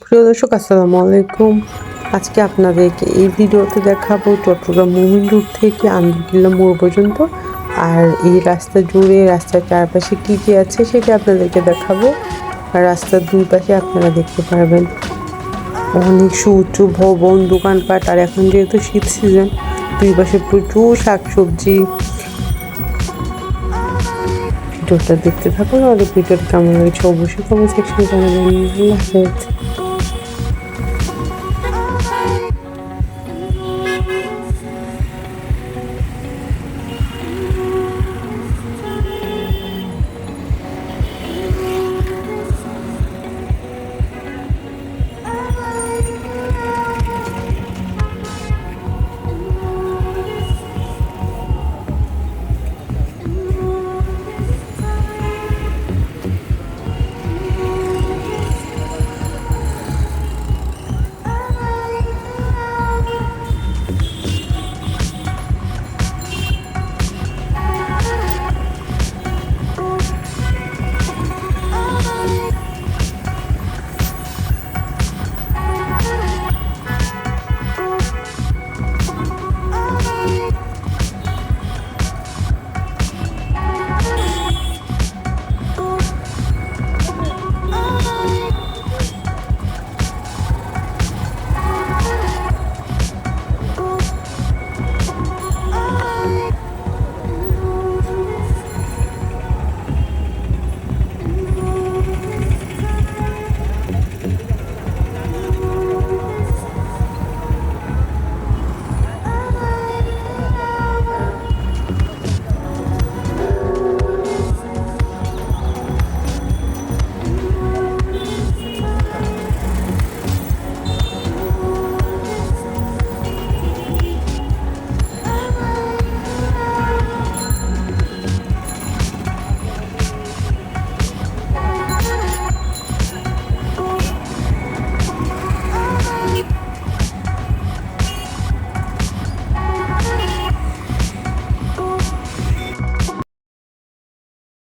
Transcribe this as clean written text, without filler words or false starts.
প্রিয় দর্শক, আসসালামু আলাইকুম। আজকে আপনাদেরকে এই ভিডিওতে দেখাবো চট্টগ্রাম মুমিন রোড থেকে আন্দরকিল্লা মোড় পর্যন্ত, আর এই রাস্তা জুড়ে রাস্তার চারপাশে কী কী আছে সেটা আপনাদেরকে দেখাবো। আর রাস্তার দুই পাশে আপনারা দেখতে পারবেন অনেক সুউচ্চ ভবন, দোকানপাট। আর এখন যেহেতু শীত সিজন, দুই পাশে প্রচুর শাকসবজি। ভিডিওটা দেখতে থাকুন। আর ভিডিওটা কেমন হয়েছে অবশ্যই কমেন্ট সেকশনে জানাবেন। আল্লাহ হাফেজ।